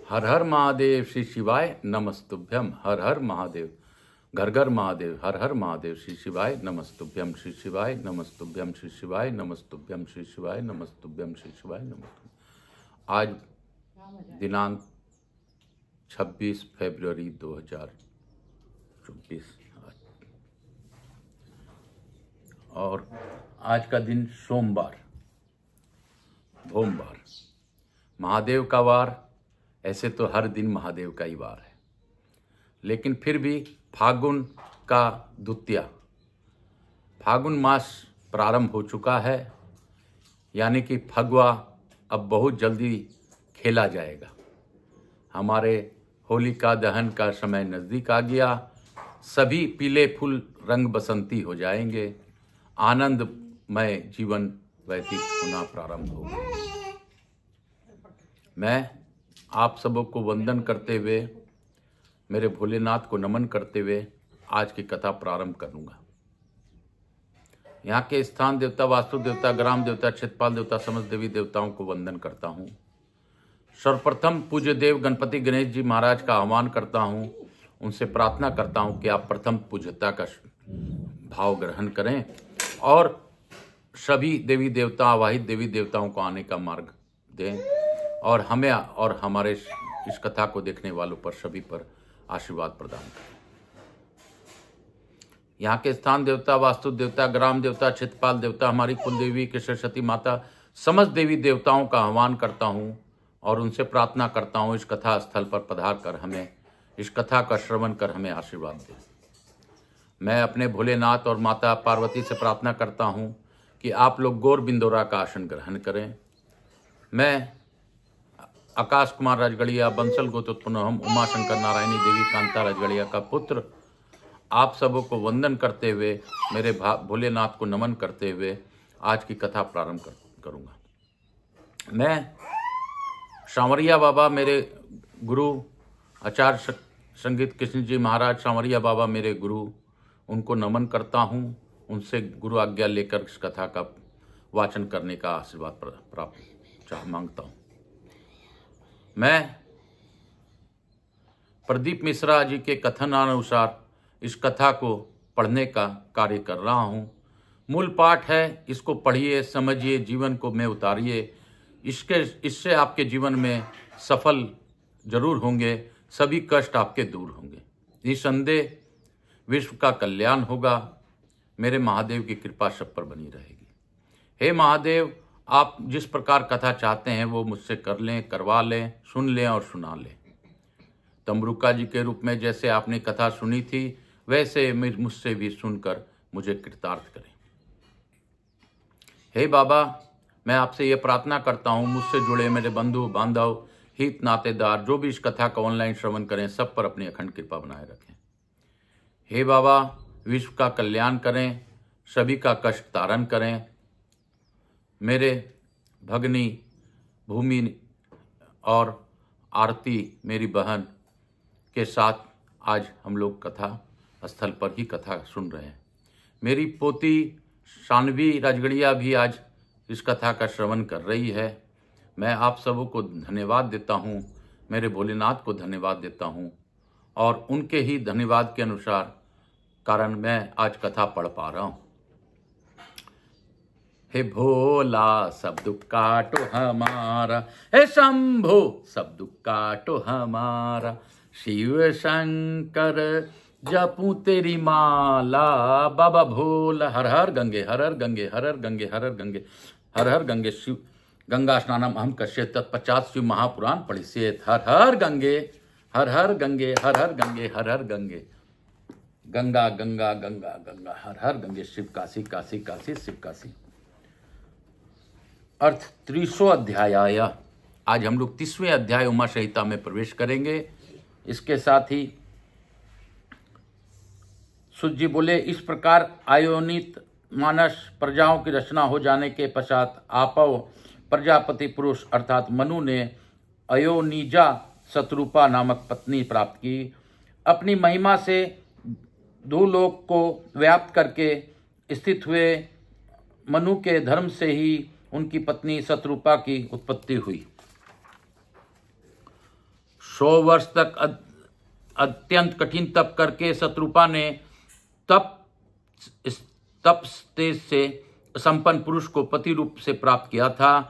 हर हर महादेव श्री शिवाय नमस्तुभ्यम। हर हर महादेव, घर घर महादेव। हर हर महादेव श्री शिवाय नमस्तुभ्यम। श्री शिवाय नमस्तुभ्यम। श्री शिवाय नमस्तुभ्यम। श्री शिवाय नमस्तुभ्यम। श्री शिवाय नमस्तुभ्यम। आज दिनांक 26 फरवरी 2024 और आज का दिन सोमवार, भोमवार, महादेव का वार। ऐसे तो हर दिन महादेव का ही वार है, लेकिन फिर भी फागुन का द्वितीया, फागुन मास प्रारंभ हो चुका है, यानी कि फगवा अब बहुत जल्दी खेला जाएगा। हमारे होलिका दहन का समय नज़दीक आ गया। सभी पीले फूल रंग बसंती हो जाएंगे। आनंदमय जीवन व्यतीत पुनः प्रारंभ होगा। मैं आप सबों को वंदन करते हुए, मेरे भोलेनाथ को नमन करते हुए आज की कथा प्रारंभ करूंगा। यहाँ के स्थान देवता, वास्तु देवता, ग्राम देवता, क्षेत्रपाल देवता, समस्त देवी देवताओं को वंदन करता हूँ। सर्वप्रथम पूज्य देव गणपति गणेश जी महाराज का आह्वान करता हूँ। उनसे प्रार्थना करता हूँ कि आप प्रथम पूज्यता का भाव ग्रहण करें और सभी देवी देवता, आवाहित देवी देवताओं को आने का मार्ग दें और हमें और हमारे इस कथा को देखने वालों पर सभी पर आशीर्वाद प्रदान करें। यहाँ के स्थान देवता, वास्तु देवता, ग्राम देवता, क्षेत्रपाल देवता, हमारी कुल देवी के सरस्वती माता, समस्त देवी देवताओं का आह्वान करता हूँ और उनसे प्रार्थना करता हूँ इस कथा स्थल पर पधार कर हमें इस कथा का श्रवण कर हमें आशीर्वाद दें। मैं अपने भोलेनाथ और माता पार्वती से प्रार्थना करता हूँ कि आप लोग गौर बिंदोरा का आसन ग्रहण करें। मैं आकाश कुमार राजगढ़िया, बंसल गोत्रोत्पन्न हम उमा शंकर नारायणी देवी कांता राजगढ़िया का पुत्र, आप सबों को वंदन करते हुए, मेरे भोलेनाथ को नमन करते हुए आज की कथा प्रारंभ करूँगा। मैं सांवरिया बाबा, मेरे गुरु आचार्य संगीत कृष्ण जी महाराज सांवरिया बाबा मेरे गुरु, उनको नमन करता हूँ। उनसे गुरु आज्ञा लेकर इस कथा का वाचन करने का आशीर्वाद प्राप्त मांगता हूँ। मैं प्रदीप मिश्रा जी के कथनानुसार इस कथा को पढ़ने का कार्य कर रहा हूँ। मूल पाठ है, इसको पढ़िए, समझिए, जीवन को में उतारिए। इससे आपके जीवन में सफल जरूर होंगे, सभी कष्ट आपके दूर होंगे, निसंदेह विश्व का कल्याण होगा। मेरे महादेव की कृपा सब पर बनी रहेगी। हे महादेव, आप जिस प्रकार कथा चाहते हैं वो मुझसे कर लें, करवा लें, सुन लें और सुना लें। तम्बरुका जी के रूप में जैसे आपने कथा सुनी थी, वैसे मुझसे भी सुनकर मुझे कृतार्थ करें। हे बाबा, मैं आपसे ये प्रार्थना करता हूँ, मुझसे जुड़े मेरे बंधु बांधव, हित नातेदार, जो भी इस कथा का ऑनलाइन श्रवण करें, सब पर अपनी अखंड कृपा बनाए रखें। हे बाबा, विश्व का कल्याण करें, सभी का कष्ट तारण करें। मेरे भगनी भूमि और आरती मेरी बहन के साथ आज हम लोग कथा स्थल पर ही कथा सुन रहे हैं। मेरी पोती शानवी राजगढ़िया भी आज इस कथा का श्रवण कर रही है। मैं आप सबों को धन्यवाद देता हूँ, मेरे भोलेनाथ को धन्यवाद देता हूँ और उनके ही धन्यवाद के अनुसार कारण मैं आज कथा पढ़ पा रहा हूँ। हे भोला, सब दुख काटो हमारा, हे शंभो, सब दुख काटो हमारा, शिव शंकर जपू तेरी माला, बाबा भोला। हर हर गंगे, हर हर गंगे, हर हर गंगे, हर हर गंगे, हर हर गंगे। शिव गंगा स्नानम अहम कश्य तत्पश्चात शिव महापुराण पढ़िसेत। हर हर गंगे, हर हर गंगे, हर हर गंगे, हर हर गंगे। गंगा गंगा गंगा गंगा, हर हर गंगे। शिव काशी काशी काशी, शिव काशी। अर्थ 30 अध्याय। आज हम लोग 30वें अध्याय उमा संहिता में प्रवेश करेंगे। इसके साथ ही सूत जी बोले, इस प्रकार आयोनित मानस प्रजाओं की रचना हो जाने के पश्चात आपव प्रजापति पुरुष अर्थात मनु ने अयोनिजा शत्रुपा नामक पत्नी प्राप्त की। अपनी महिमा से भूलोक को व्याप्त करके स्थित हुए मनु के धर्म से ही उनकी पत्नी शत्रुपा की उत्पत्ति हुई। 100 वर्ष तक अत्यंत कठिन तप करके शत्रुपा ने तप तेज से संपन्न पुरुष को पति रूप से प्राप्त किया था।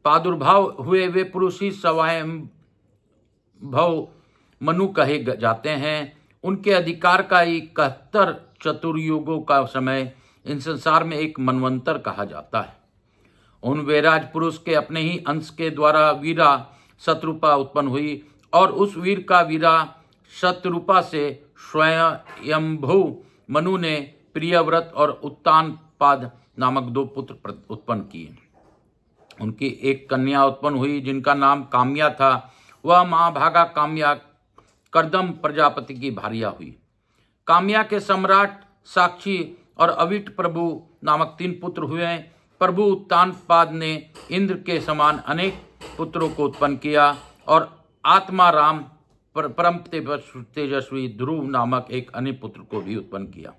प्रादुर्भाव हुए वे पुरुष ही स्वयंभव मनु कहे जाते हैं। उनके अधिकार का 71 चतुर्युगों का समय इन संसार में एक मनवंतर कहा जाता है। उन वैराज पुरुष के अपने ही अंश के द्वारा वीरा शत्रुपा उत्पन्न हुई और उस वीर का वीरा शत्रुपा से स्वयंभू मनु ने प्रियव्रत और उत्तानपाद नामक 2 पुत्र उत्पन्न किए। उनकी एक कन्या उत्पन्न हुई जिनका नाम काम्या था। वह महाभागा काम्या कर्दम प्रजापति की भार्या हुई। काम्या के सम्राट साक्षी और अविट प्रभु नामक 3 पुत्र हुए। प्रभु उत्तानपाद ने इंद्र के समान अनेक पुत्रों को उत्पन्न किया और आत्मा राम परम तेजस्वी ध्रुव नामक एक अन्य पुत्र को भी उत्पन्न किया।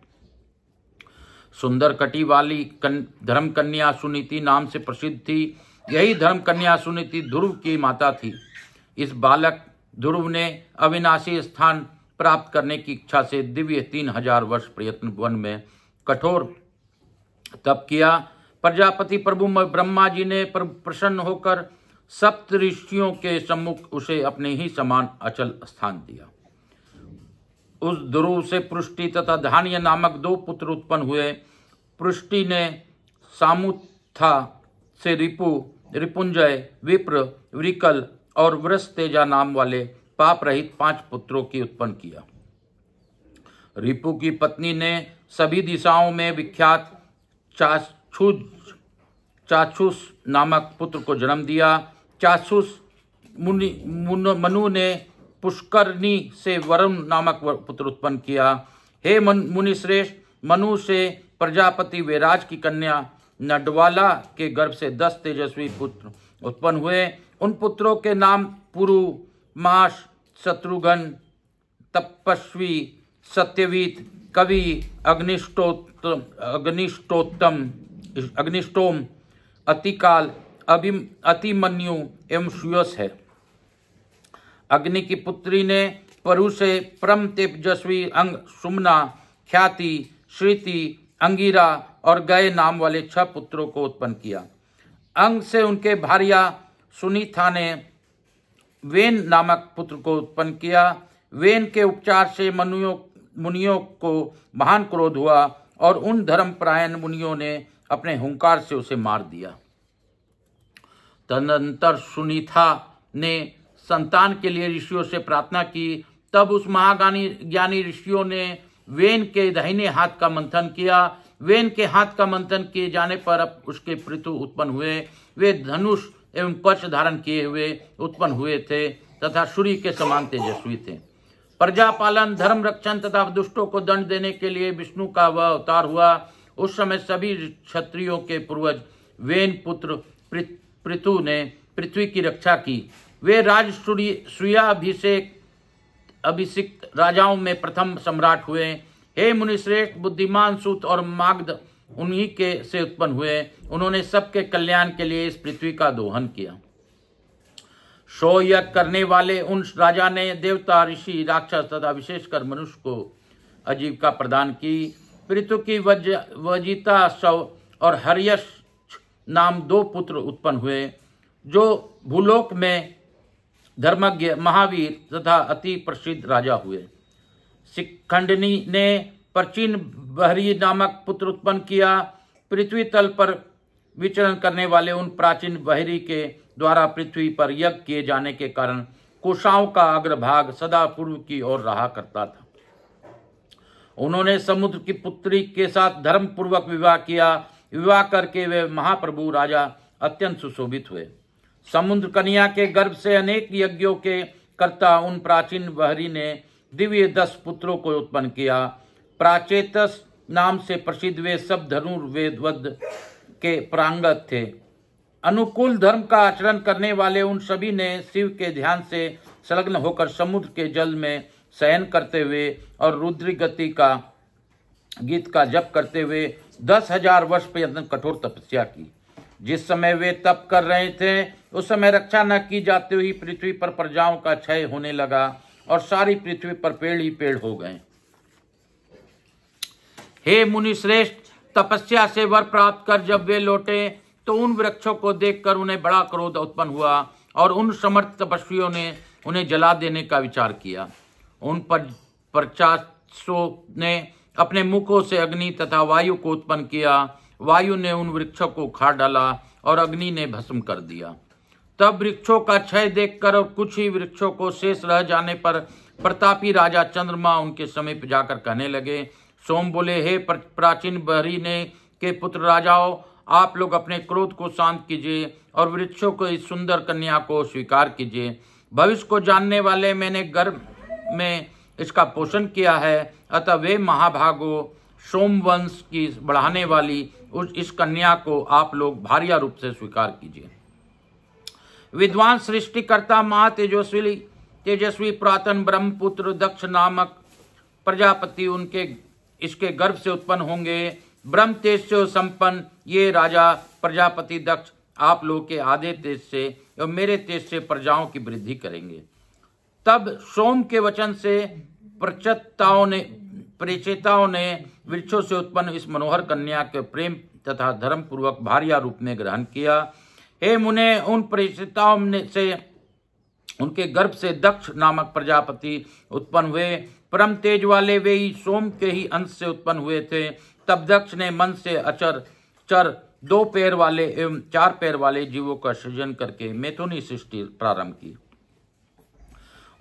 सुंदर कटी वाली धर्म कन्या सुनीति नाम से प्रसिद्ध थी। यही धर्म कन्या सुनीति ध्रुव की माता थी। इस बालक ध्रुव ने अविनाशी स्थान प्राप्त करने की इच्छा से दिव्य 3000 वर्ष प्रयत्न वन में कठोर तप किया। प्रजापति प्रभु ब्रह्मा जी ने प्रसन्न होकर सप्त ऋषियों के सम्मुख उसे अपने ही समान अचल स्थान दिया। उस ध्रुव से पृष्टि तथा धान्य नामक 2 पुत्र उत्पन्न हुए। पृष्टि ने सामुथा से रिपुंजय, विप्र, वृकल और वृषतेजा नाम वाले पाप रहित 5 पुत्रों की उत्पन्न किया। रिपु की पत्नी ने सभी दिशाओं में विख्यात चाक्षुष नामक पुत्र को जन्म दिया। चाक्षुष मनु ने पुष्करनी से वरुण नामक पुत्र उत्पन्न किया। हे मुनिश्रेष्ठ, मनु से प्रजापति वैराज की कन्या नडवाला के गर्भ से 10 तेजस्वी पुत्र उत्पन्न हुए। उन पुत्रों के नाम पुरु, माश, शत्रुघ्न, तपस्वी, सत्यवीत, कवि, अग्निष्टोम, अतिकाल, अतिमन्यु एवं सुयस है। अग्नि की पुत्री ने परु से परम तेजस्वी अंग, सुमना, ख्याति, श्रुति, अंगिरा और गय नाम वाले 6 पुत्रों को उत्पन्न किया। अंग से उनके भार्या सुनीता ने वेन नामक पुत्र को उत्पन्न किया। वेन के उपचार से मुनियों को महान क्रोध हुआ और उन धर्मपरायण मुनियों ने अपने हुंकार से उसे मार दिया। तदनंतर सुनीता ने संतान के लिए ऋषियों से प्रार्थना की। तब उस ज्ञानी ऋषियों ने वेन के दाहिने हाथ का मंथन किया। वेन के हाथ का मंथन किए जाने पर अब उसके पृथु उत्पन्न हुए। वे धनुष एवं कवच धारण किए हुए उत्पन्न हुए थे तथा सूर्य के समान तेजस्वी थे। प्रजा पालन, धर्म रक्षण तथा दुष्टों को दंड देने के लिए विष्णु का वह अवतार हुआ। उस समय सभी क्षत्रियों के पूर्वज वेन पुत्र पृथु ने पृथ्वी की रक्षा की। वे राज अभिषिक्त राजाओं में प्रथम सम्राट हुए। हे मुनिश्रेष्ठ, बुद्धिमान सूत और मागध उन्हीं के से उत्पन्न हुए। उन्होंने सबके कल्याण के लिए इस पृथ्वी का दोहन किया। 100 यज्ञ करने वाले उन राजा ने देवता, ऋषि, राक्षस तथा विशेषकर मनुष्य को आजीविका प्रदान की। पृथु की वजिता शव और हर्यश नाम 2 पुत्र उत्पन्न हुए जो भूलोक में धर्मज्ञ, महावीर तथा अति प्रसिद्ध राजा हुए। शिखंडनी ने प्राचीन बहरी नामक पुत्र उत्पन्न किया। पृथ्वी तल पर विचरण करने वाले उन प्राचीन बहरी के द्वारा पृथ्वी पर यज्ञ किए जाने के कारण कुशाओं का अग्रभाग सदा पूर्व की ओर रहा करता था। उन्होंने समुद्र की पुत्री के साथ धर्म पूर्वक विवाह किया। विवाह करके वे महाप्रभु राजा अत्यंत सुशोभित हुए। समुद्र कन्या के गर्भ से अनेक यज्ञों के कर्ता उन प्राचीन बहरी ने दिव्य 10 पुत्रों को उत्पन्न किया। प्राचेतस नाम से प्रसिद्ध वे सब धनुर्वेद के प्रांगत थे। अनुकूल धर्म का आचरण करने वाले उन सभी ने शिव के ध्यान से संलग्न होकर समुद्र के जल में शयन करते हुए और रुद्र गति का गीत का जप करते हुए 10,000 वर्ष पर्यंत कठोर तपस्या की। जिस समय वे तप कर रहे थे उस समय रक्षा न की जाती हुई पृथ्वी पर प्रजाओं का क्षय होने लगा और सारी पृथ्वी पर पेड़ ही पेड़ हो गए। हे मुनि श्रेष्ठ, तपस्या से वर प्राप्त कर जब वे लौटे तो उन वृक्षों को देखकर उन्हें बड़ा क्रोध उत्पन्न हुआ और उन समर्थ तपस्वियों ने उन्हें जला देने का विचार किया। उन परचासों ने अपने मुखों से अग्नि तथा वायु को उत्पन्न किया। वायु ने उन वृक्षों को उखाड़ डाला और अग्नि ने भस्म कर दिया। तब वृक्षों का क्षय देखकर और कुछ ही वृक्षों को शेष रह जाने पर प्रतापी राजा चंद्रमा उनके समीप जाकर कहने लगे। सोम बोले, हे प्राचीन बहरी ने के पुत्र राजाओं, आप लोग अपने क्रोध को शांत कीजिए और वृक्षों को इस सुंदर कन्या को स्वीकार कीजिए। भविष्य को जानने वाले मैंने गर्भ में इसका पोषण किया है, अतः वे महाभागो सोमवंश की बढ़ाने वाली इस कन्या को आप लोग भार्या रूप से स्वीकार कीजिए। विद्वान सृष्टिकर्ता तेजस्वी पुरातन ब्रह्मपुत्र दक्ष नामक प्रजापति इसके गर्भ से उत्पन्न होंगे। ब्रह्म तेज से संपन्न ये राजा प्रजापति दक्ष आप लोग के आधे तेज से और मेरे तेज से प्रजाओं की वृद्धि करेंगे। तब सोम के वचन से प्रेचेताओं ने वृक्षों से उत्पन्न इस मनोहर कन्या के प्रेम तथा धर्म पूर्वक भार्या रूप में ग्रहण किया। हे मुने, उन प्रेचेताओं से उनके गर्भ से दक्ष नामक प्रजापति उत्पन्न हुए। परम तेज वाले वे ही सोम के ही अंश से उत्पन्न हुए थे। तब दक्ष ने मन से अचर चर 2 पैर वाले एवं 4 पैर वाले जीवों का सृजन करके मैथुनी सृष्टि प्रारंभ की।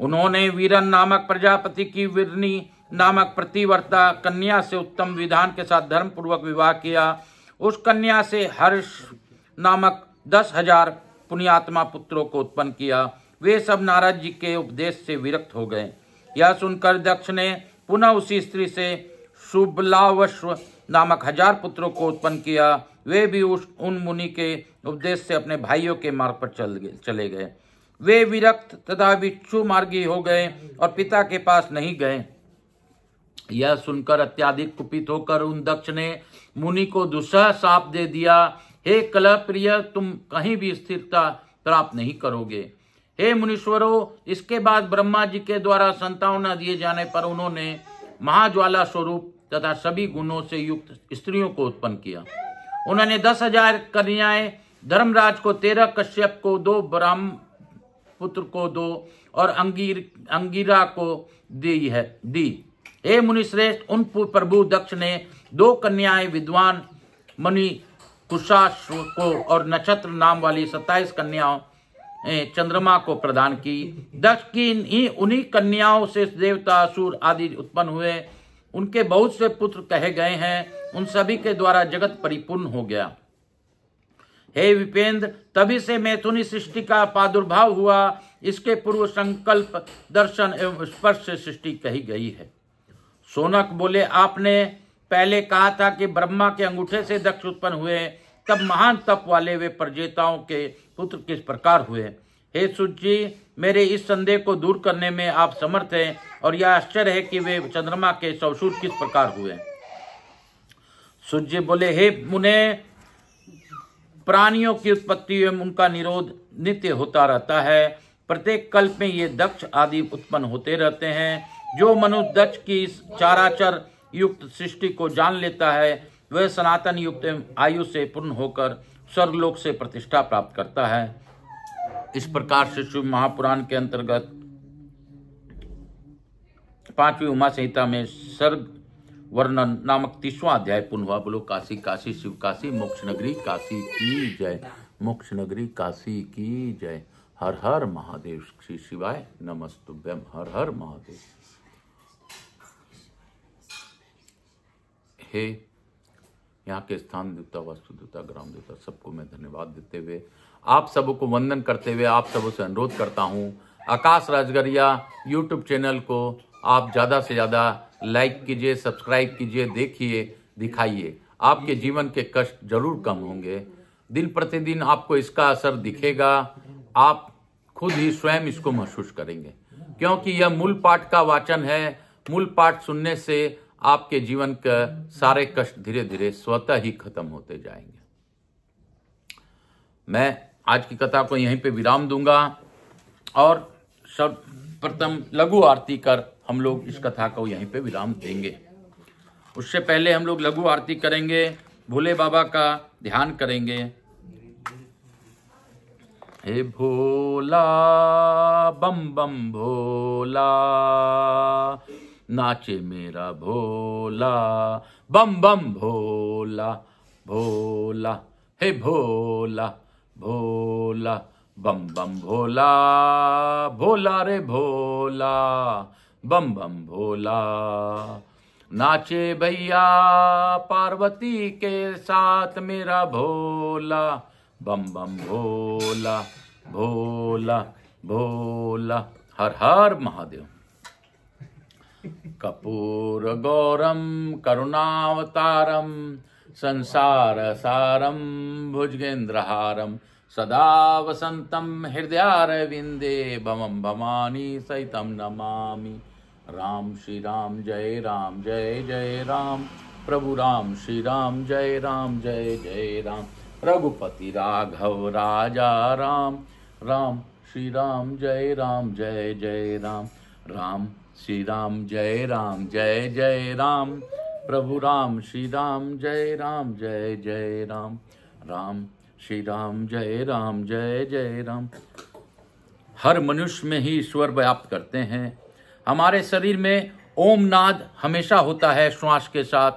उन्होंने वीरन नामक प्रजापति की वीरनी नामक प्रतिवर्ता कन्या से उत्तम विधान के साथ धर्म पूर्वक विवाह किया। उस कन्या से हर्ष नामक 10,000 पुण्यात्मा पुत्रों को उत्पन्न किया। वे सब नारद जी के उपदेश से विरक्त हो गए। यह सुनकर दक्ष ने पुनः उसी स्त्री से शुभलावश्व नामक 1000 पुत्रों को उत्पन्न किया। वे भी उन मुनि के उपदेश से अपने भाइयों के मार्ग पर चले गए। वे विरक्त तथा भिक्षु मार्गी हो गए और पिता के पास नहीं गए। यह सुनकर अत्याधिक कुपित होकर उन दक्ष ने मुनि को दुस्सह शाप दे दिया। हे कलह प्रिय, तुम कहीं भी स्थिरता प्राप्त नहीं करोगे। हे मुनीश्वरों, इसके बाद ब्रह्मा जी के द्वारा संतान न दिए जाने पर उन्होंने महाज्वाला स्वरूप तथा सभी गुणों से युक्त स्त्रियों को उत्पन्न किया। उन्होंने 10,000 कन्याएं धर्मराज को 13, कश्यप को 2, ब्रह्म पुत्र को 2 और अंगिरा को दी। हे मुनिश्रेष्ठ, उन प्रभु दक्ष ने 2 कन्याएं विद्वान मुनि कुशाश्व को और नक्षत्र नाम वाली 27 कन्याओं चंद्रमा को प्रदान की। दक्ष की उन्हीं कन्याओं से देवता, असुर आदि उत्पन्न हुए। उनके बहुत से पुत्र कहे गए हैं। उन सभी के द्वारा जगत परिपूर्ण हो गया। हे विपेंद्र, तभी से मैथुनी सृष्टि का प्रादुर्भाव हुआ। इसके पूर्व संकल्प, दर्शन एवं स्पर्श से सृष्टि कही गई है। शौनक बोले, आपने पहले कहा था कि ब्रह्मा के अंगूठे से दक्ष उत्पन्न हुए, तब महान तप वाले वे प्रजेताओं के पुत्र किस प्रकार हुए? हे सूत जी, मेरे इस संदेह को दूर करने में आप समर्थ हैं और यह आश्चर्य है कि वे चंद्रमा के ससुर किस प्रकार हुए। सूत जी बोले, हे मुने, प्राणियों की उत्पत्ति एवं उनका निरोध नित्य होता रहता है। प्रत्येक कल्प में ये दक्ष आदि उत्पन्न होते रहते हैं। जो मनुष्य दक्ष की चाराचर युक्त सृष्टि को जान लेता है, वह सनातन युक्त आयु से पूर्ण होकर स्वर्गलोक से प्रतिष्ठा प्राप्त करता है। इस प्रकार से शिव महापुराण के अंतर्गत 5वीं उमा संहिता में सर्ग वर्णन नामक 30वां अध्याय पूर्ण हुआ। बोलो काशी काशी शिव काशी, मोक्ष नगरी काशी की जय, मोक्ष नगरी काशी की जय। हर हर महादेव। श्री शिवाय नमस्तुभ्यम। हर हर महादेव। हे यहाँ के स्थान देवता, वास्तु देवता, ग्राम देवता, सबको मैं धन्यवाद देते हुए, आप सबको वंदन करते हुए आप सबों से अनुरोध करता हूँ, आकाश राजगरिया यूट्यूब चैनल को आप ज़्यादा से ज़्यादा लाइक कीजिए, सब्सक्राइब कीजिए, देखिए, दिखाइए। आपके जीवन के कष्ट जरूर कम होंगे। दिन प्रतिदिन आपको इसका असर दिखेगा। आप खुद ही स्वयं इसको महसूस करेंगे, क्योंकि यह मूल पाठ का वाचन है। मूल पाठ सुनने से आपके जीवन का सारे कष्ट धीरे धीरे स्वतः ही खत्म होते जाएंगे। मैं आज की कथा को यहीं पे विराम दूंगा और सर्वप्रथम लघु आरती कर हम लोग इस कथा को यहीं पे विराम देंगे। उससे पहले हम लोग लघु आरती करेंगे, भोले बाबा का ध्यान करेंगे। हे भोला बम बम भोला, नाचे मेरा भोला बम बम भोला भोला। हे भोला भोला बम बम भोला, भोला रे भोला बम बम भोला। नाचे भैया पार्वती के साथ मेरा भोला बम बम भोला भोला भोला। हर हर महादेव। कपूर गौरम करुणावतारम संसार सारम भुजगेंद्रहारम सदा वसंतम हृदयारविंदे भमम भवानी सहितम नमामि। राम श्री राम जय जय राम, प्रभु राम श्री राम जय जय राम। रघुपति राघव राजा राम, राम श्री राम जय जय राम। राम श्री राम जय जय राम, प्रभु राम श्री राम जय जय राम। राम श्री राम जय जय राम। हर मनुष्य में ही ईश्वर व्याप्त करते हैं। हमारे शरीर में ओम नाद हमेशा होता है श्वास के साथ,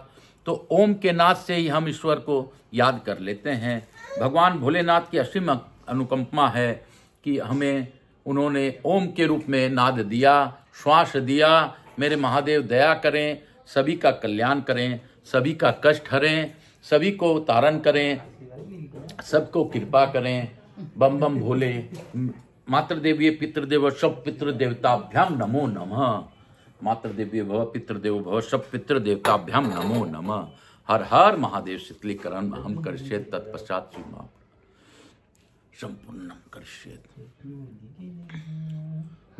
तो ओम के नाद से ही हम ईश्वर को याद कर लेते हैं। भगवान भोलेनाथ की असीम अनुकंपा है कि हमें उन्होंने ओम के रूप में नाद दिया, श्वास दिया। मेरे महादेव दया करें, सभी का कल्याण करें, सभी का कष्ट हरें, सभी को तारण करें, सबको कृपा करें। बम बम भोले। मातृदेवीय पितृदेव सब पितृ देवताभ्याम नमो नमः। मातृदेवीय भव पितृदेव भव सब पितृ देवताभ्याम नमो नमः। हर हर महादेव। शीतलीकरण हम करशे तत्पश्चात सीमा संपूर्णम करशे।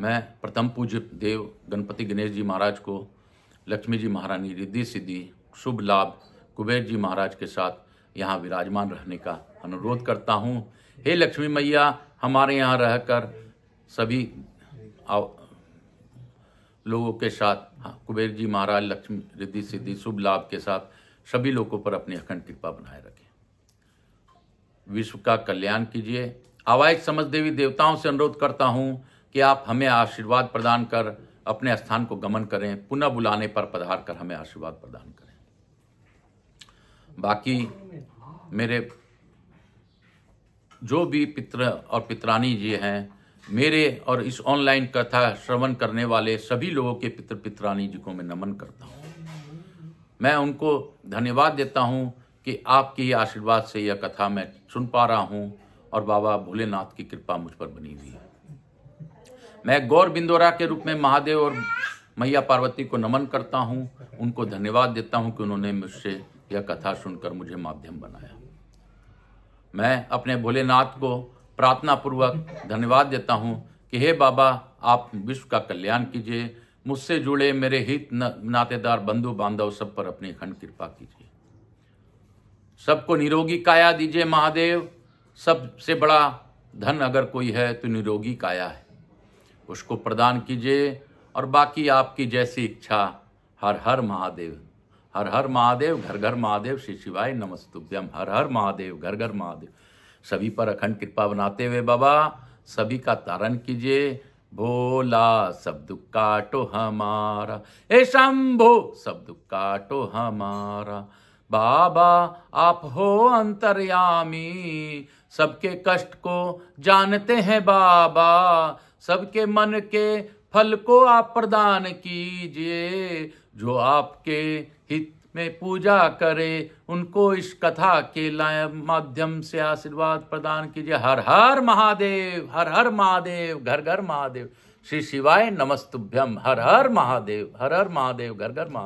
मैं प्रथम पूज्य देव गणपति गणेश जी महाराज को, लक्ष्मी जी महारानी रिद्धि सिद्धि शुभ लाभ कुबेर जी महाराज के साथ यहाँ विराजमान रहने का अनुरोध करता हूँ। हे लक्ष्मी मैया, हमारे यहाँ रहकर सभी लोगों के साथ कुबेर जी महाराज लक्ष्मी रिद्धि सिद्धि शुभ लाभ के साथ सभी लोगों पर अपनी अखंड कृपा बनाए रखें। विश्व का कल्याण कीजिए। आवाज समझ देवी देवताओं से अनुरोध करता हूँ कि आप हमें आशीर्वाद प्रदान कर अपने स्थान को गमन करें, पुनः बुलाने पर पधार कर हमें आशीर्वाद प्रदान करें। बाकी मेरे जो भी पितृ और पितरानी जी हैं, मेरे और इस ऑनलाइन कथा श्रवण करने वाले सभी लोगों के पितृ पितरानी जी को मैं नमन करता हूँ। मैं उनको धन्यवाद देता हूँ कि आपके आशीर्वाद से यह कथा मैं सुन पा रहा हूँ और बाबा भोलेनाथ की कृपा मुझ पर बनी हुई है। मैं गौर बिंदोरा के रूप में महादेव और मैया पार्वती को नमन करता हूँ, उनको धन्यवाद देता हूँ कि उन्होंने मुझसे यह कथा सुनकर मुझे माध्यम बनाया। मैं अपने भोलेनाथ को प्रार्थना पूर्वक धन्यवाद देता हूँ कि हे बाबा, आप विश्व का कल्याण कीजिए। मुझसे जुड़े मेरे हित नातेदार बंधु बांधव सब पर अपनी अखंड कृपा कीजिए। सबको निरोगी काया दीजिए महादेव। सबसे बड़ा धन अगर कोई है तो निरोगी काया है, उसको प्रदान कीजिए। और बाकी आपकी जैसी इच्छा। हर हर महादेव। हर हर महादेव। घर घर महादेव। श्री शिवाय नमस्तुभ्यम। हर हर महादेव। घर घर महादेव। सभी पर अखंड कृपा बनाते हुए बाबा सभी का तारण कीजिए। भोला सब दुख काटो हमारा, हे शंभो सब दुख काटो हमारा। बाबा आप हो अंतर्यामी, सबके कष्ट को जानते हैं बाबा। सबके मन के फल को आप प्रदान कीजिए। जो आपके हित में पूजा करे उनको इस कथा के माध्यम से आशीर्वाद प्रदान कीजिए। हर हर महादेव। हर हर महादेव। घर घर महादेव। श्री शिवाय नमस्तुभ्यम। हर हर महादेव। हर हर महादेव। घर घर महादेव।